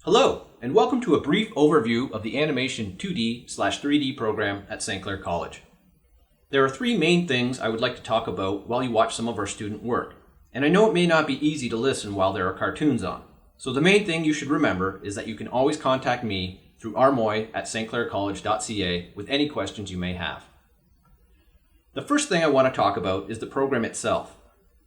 Hello, and welcome to a brief overview of the Animation 2D/3D program at St. Clair College. There are three main things I would like to talk about while you watch some of our student work, and I know it may not be easy to listen while there are cartoons on. So the main thing you should remember is that you can always contact me through armoy@stclaircollege.ca with any questions you may have. The first thing I want to talk about is the program itself.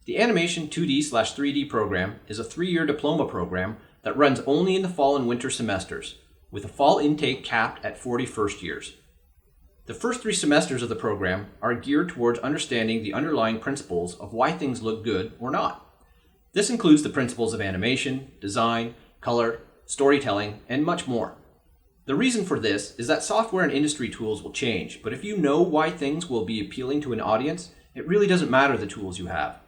The Animation 2D/3D program is a 3-year diploma program that runs only in the fall and winter semesters, with a fall intake capped at 40 first years. The first 3 semesters of the program are geared towards understanding the underlying principles of why things look good or not. This includes the principles of animation, design, color, storytelling, and much more. The reason for this is that software and industry tools will change, but if you know why things will be appealing to an audience, it really doesn't matter the tools you have.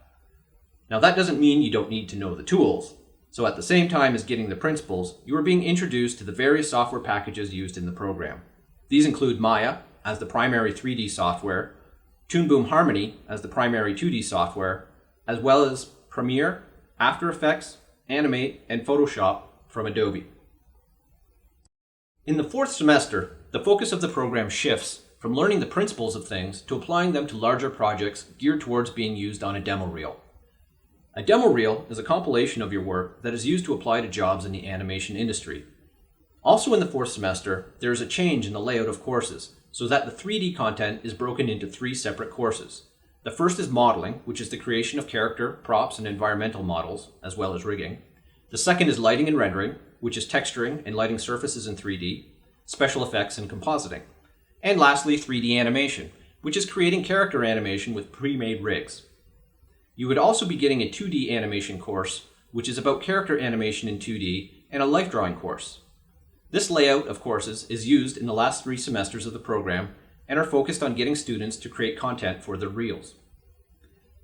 Now that doesn't mean you don't need to know the tools. So at the same time as getting the principles, you are being introduced to the various software packages used in the program. These include Maya as the primary 3D software, Toon Boom Harmony as the primary 2D software, as well as Premiere, After Effects, Animate, and Photoshop from Adobe. In the 4th semester, the focus of the program shifts from learning the principles of things to applying them to larger projects geared towards being used on a demo reel. A demo reel is a compilation of your work that is used to apply to jobs in the animation industry. Also in the 4th semester, there is a change in the layout of courses, so that the 3D content is broken into 3 separate courses. The first is modeling, which is the creation of character, props, and environmental models, as well as rigging. The second is lighting and rendering, which is texturing and lighting surfaces in 3D, special effects, and compositing. And lastly, 3D animation, which is creating character animation with pre-made rigs. You would also be getting a 2D animation course, which is about character animation in 2D, and a life drawing course. This layout of courses is used in the last 3 semesters of the program and are focused on getting students to create content for their reels.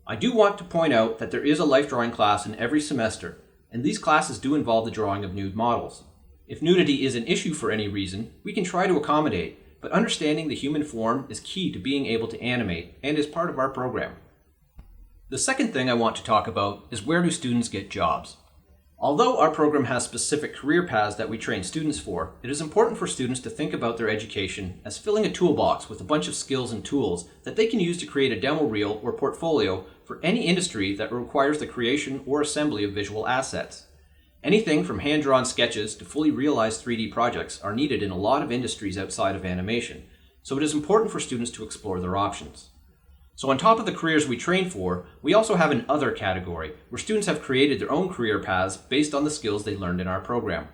I do want to point out that there is a life drawing class in every semester, and these classes do involve the drawing of nude models. If nudity is an issue for any reason, we can try to accommodate, but understanding the human form is key to being able to animate and is part of our program. The second thing I want to talk about is where do students get jobs? Although our program has specific career paths that we train students for, it is important for students to think about their education as filling a toolbox with a bunch of skills and tools that they can use to create a demo reel or portfolio for any industry that requires the creation or assembly of visual assets. Anything from hand-drawn sketches to fully realized 3D projects are needed in a lot of industries outside of animation, so it is important for students to explore their options. So on top of the careers we train for, we also have an other category, where students have created their own career paths based on the skills they learned in our program.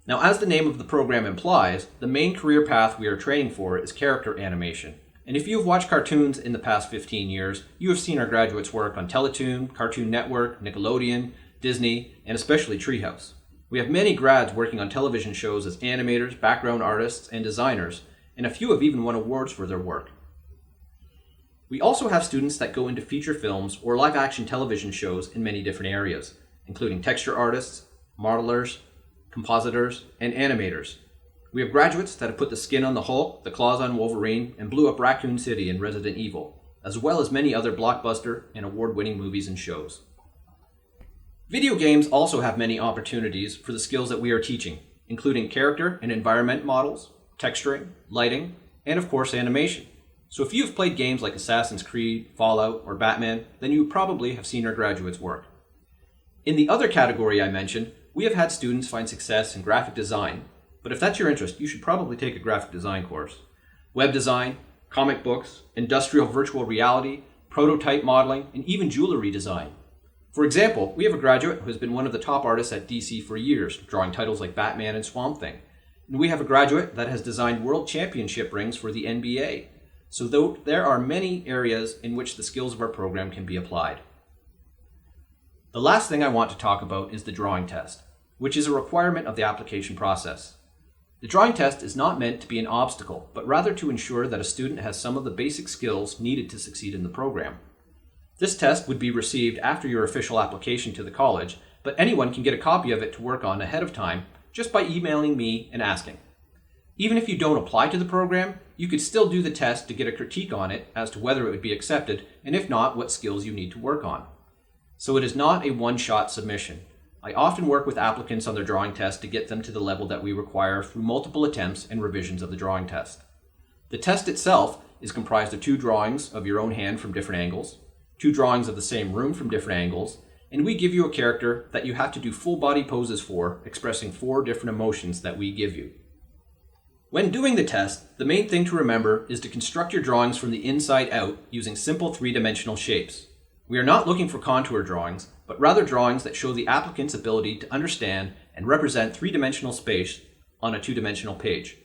Now, as the name of the program implies, the main career path we are training for is character animation. And if you've watched cartoons in the past 15 years, you have seen our graduates work on Teletoon, Cartoon Network, Nickelodeon, Disney, and especially Treehouse. We have many grads working on television shows as animators, background artists, and designers, and a few have even won awards for their work. We also have students that go into feature films or live-action television shows in many different areas, including texture artists, modelers, compositors, and animators. We have graduates that have put the skin on the Hulk, the claws on Wolverine, and blew up Raccoon City in Resident Evil, as well as many other blockbuster and award-winning movies and shows. Video games also have many opportunities for the skills that we are teaching, including character and environment models, texturing, lighting, and of course animation. So if you've played games like Assassin's Creed, Fallout, or Batman, then you probably have seen our graduates work. In the other category I mentioned, we have had students find success in graphic design, but if that's your interest, you should probably take a graphic design course. Web design, comic books, industrial virtual reality, prototype modeling, and even jewelry design. For example, we have a graduate who has been one of the top artists at DC for years, drawing titles like Batman and Swamp Thing. And we have a graduate that has designed world championship rings for the NBA. So though there are many areas in which the skills of our program can be applied. The last thing I want to talk about is the drawing test, which is a requirement of the application process. The drawing test is not meant to be an obstacle, but rather to ensure that a student has some of the basic skills needed to succeed in the program. This test would be received after your official application to the college, but anyone can get a copy of it to work on ahead of time just by emailing me and asking. Even if you don't apply to the program, you could still do the test to get a critique on it as to whether it would be accepted, and if not, what skills you need to work on. So it is not a one-shot submission. I often work with applicants on their drawing test to get them to the level that we require through multiple attempts and revisions of the drawing test. The test itself is comprised of 2 drawings of your own hand from different angles, 2 drawings of the same room from different angles, and we give you a character that you have to do full body poses for, expressing 4 different emotions that we give you. When doing the test, the main thing to remember is to construct your drawings from the inside out using simple 3-dimensional shapes. We are not looking for contour drawings, but rather drawings that show the applicant's ability to understand and represent 3-dimensional space on a 2-dimensional page.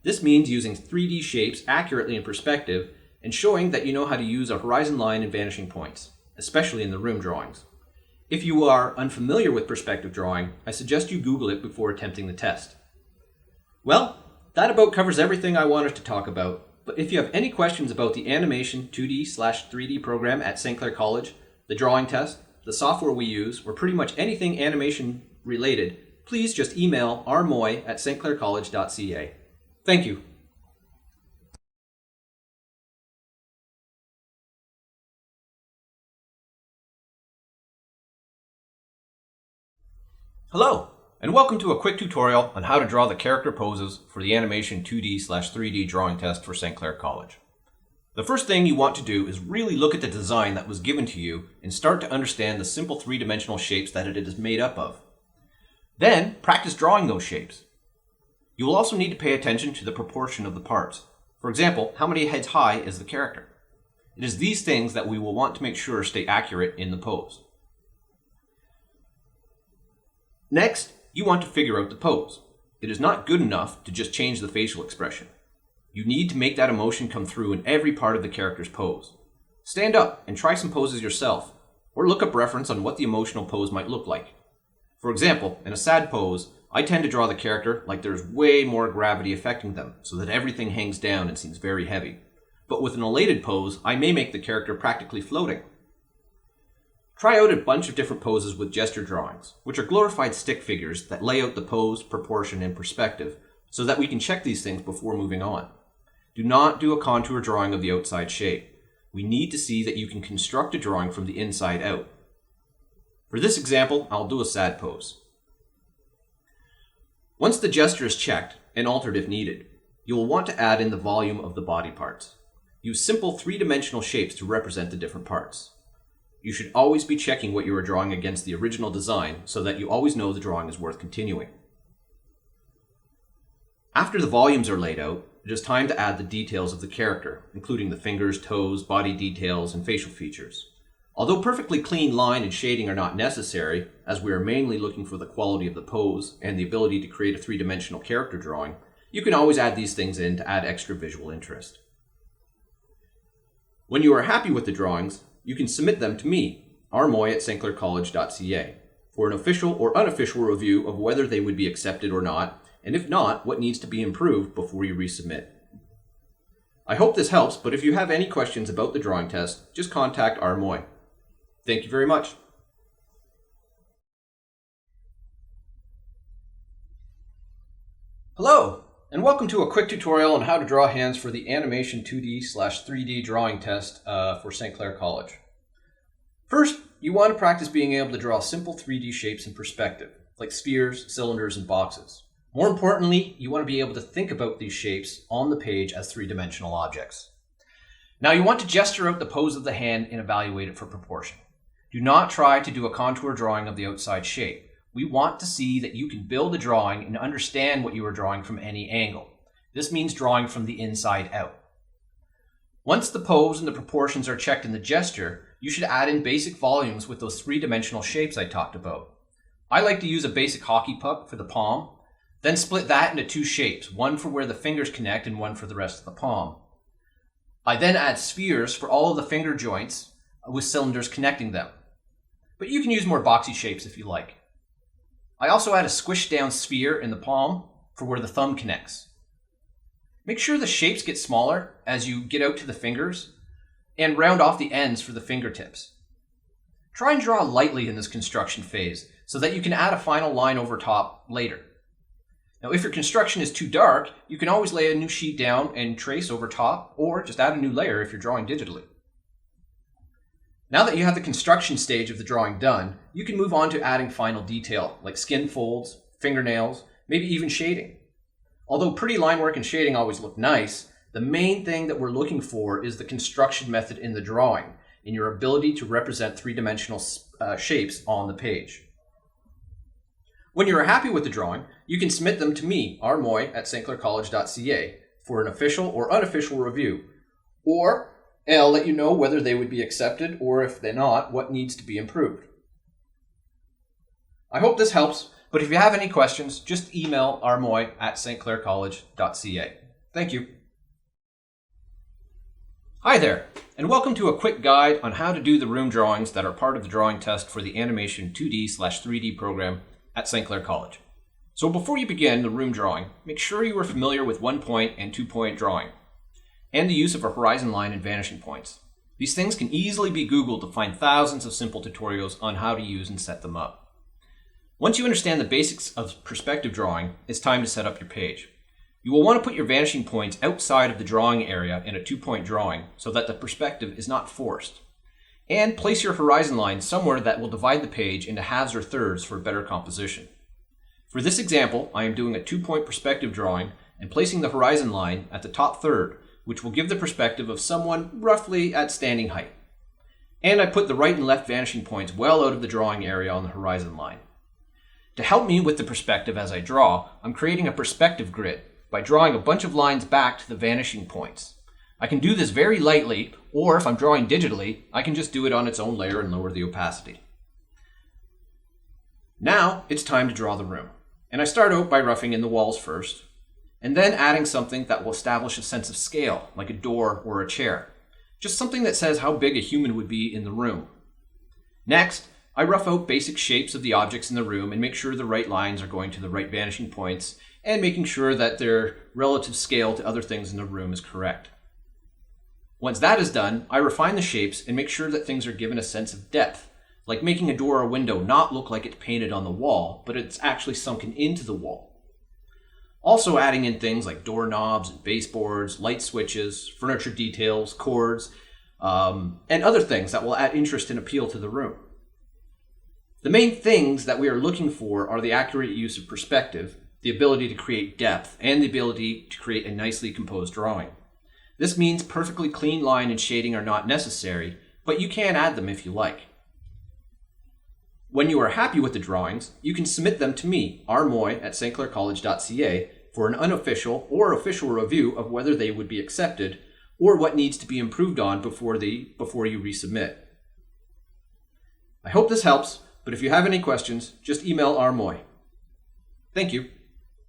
This means using 3D shapes accurately in perspective and showing that you know how to use a horizon line and vanishing points, especially in the room drawings. If you are unfamiliar with perspective drawing, I suggest you Google it before attempting the test. Well, that about covers everything I wanted to talk about, but if you have any questions about the animation 2D/3D program at St. Clair College, the drawing test, the software we use, or pretty much anything animation related, please just email rmoy@stclaircollege.ca. Thank you. Hello, and welcome to a quick tutorial on how to draw the character poses for the animation 2D/3D drawing test for St. Clair College. The first thing you want to do is really look at the design that was given to you and start to understand the simple 3-dimensional shapes that it is made up of. Then, practice drawing those shapes. You will also need to pay attention to the proportion of the parts. For example, how many heads high is the character? It is these things that we will want to make sure stay accurate in the pose. Next, you want to figure out the pose. It is not good enough to just change the facial expression. You need to make that emotion come through in every part of the character's pose. Stand up and try some poses yourself, or look up reference on what the emotional pose might look like. For example, in a sad pose, I tend to draw the character like there's way more gravity affecting them, so that everything hangs down and seems very heavy. But with an elated pose, I may make the character practically floating. Try out a bunch of different poses with gesture drawings, which are glorified stick figures that lay out the pose, proportion, and perspective, so that we can check these things before moving on. Do not do a contour drawing of the outside shape. We need to see that you can construct a drawing from the inside out. For this example, I'll do a sad pose. Once the gesture is checked, and altered if needed, you will want to add in the volume of the body parts. Use simple 3-dimensional shapes to represent the different parts. You should always be checking what you are drawing against the original design so that you always know the drawing is worth continuing. After the volumes are laid out, it is time to add the details of the character, including the fingers, toes, body details, and facial features. Although perfectly clean line and shading are not necessary, as we are mainly looking for the quality of the pose and the ability to create a 3-dimensional character drawing, you can always add these things in to add extra visual interest. When you are happy with the drawings, you can submit them to me, rmoy@stclaircollege.ca, for an official or unofficial review of whether they would be accepted or not, and if not, what needs to be improved before you resubmit. I hope this helps, but if you have any questions about the drawing test, just contact rmoy. Thank you very much. Hello, and welcome to a quick tutorial on how to draw hands for the animation 2D/3D drawing test for St. Clair College. First, you want to practice being able to draw simple 3D shapes in perspective, like spheres, cylinders, and boxes. More importantly, you want to be able to think about these shapes on the page as 3-dimensional objects. Now you want to gesture out the pose of the hand and evaluate it for proportion. Do not try to do a contour drawing of the outside shape. We want to see that you can build a drawing and understand what you are drawing from any angle. This means drawing from the inside out. Once the pose and the proportions are checked in the gesture, you should add in basic volumes with those 3-dimensional shapes I talked about. I like to use a basic hockey puck for the palm, then split that into 2 shapes, one for where the fingers connect and one for the rest of the palm. I then add spheres for all of the finger joints with cylinders connecting them. But you can use more boxy shapes if you like. I also add a squished down sphere in the palm for where the thumb connects. Make sure the shapes get smaller as you get out to the fingers and round off the ends for the fingertips. Try and draw lightly in this construction phase so that you can add a final line over top later. Now, if your construction is too dark, you can always lay a new sheet down and trace over top, or just add a new layer if you're drawing digitally. Now that you have the construction stage of the drawing done, you can move on to adding final detail, like skin folds, fingernails, maybe even shading. Although pretty line work and shading always look nice, the main thing that we're looking for is the construction method in the drawing, in your ability to represent three-dimensional shapes on the page. When you are happy with the drawing, you can submit them to me, rmoy at stclaircollege.ca, for an official or unofficial review, or I'll let you know whether they would be accepted, or if they're not, what needs to be improved. I hope this helps, but if you have any questions, just email rmoy at stclaircollege.ca. Thank you. Hi there, and welcome to a quick guide on how to do the room drawings that are part of the drawing test for the Animation 2D/3D program at St. Clair College. So before you begin the room drawing, make sure you are familiar with 1-point and 2-point drawing, and the use of a horizon line and vanishing points. These things can easily be Googled to find thousands of simple tutorials on how to use and set them up. Once you understand the basics of perspective drawing, it's time to set up your page. You will want to put your vanishing points outside of the drawing area in a 2-point drawing so that the perspective is not forced. And place your horizon line somewhere that will divide the page into halves or thirds for better composition. For this example, I am doing a 2-point perspective drawing and placing the horizon line at the top third, which will give the perspective of someone roughly at standing height. And I put the right and left vanishing points well out of the drawing area on the horizon line. To help me with the perspective as I draw, I'm creating a perspective grid by drawing a bunch of lines back to the vanishing points. I can do this very lightly, or if I'm drawing digitally, I can just do it on its own layer and lower the opacity. Now it's time to draw the room. And I start out by roughing in the walls first, and then adding something that will establish a sense of scale, like a door or a chair. Just something that says how big a human would be in the room. Next, I rough out basic shapes of the objects in the room and make sure the right lines are going to the right vanishing points and making sure that their relative scale to other things in the room is correct. Once that is done, I refine the shapes and make sure that things are given a sense of depth, like making a door or window not look like it's painted on the wall, but it's actually sunken into the wall. Also adding in things like doorknobs and baseboards, light switches, furniture details, cords, and other things that will add interest and appeal to the room. The main things that we are looking for are the accurate use of perspective, the ability to create depth, and the ability to create a nicely composed drawing. This means perfectly clean line and shading are not necessary, but you can add them if you like. When you are happy with the drawings, you can submit them to me, rmoy at stclaircollege.ca, for an unofficial or official review of whether they would be accepted or what needs to be improved on before you resubmit. I hope this helps, but if you have any questions, just email rmoy. Thank you.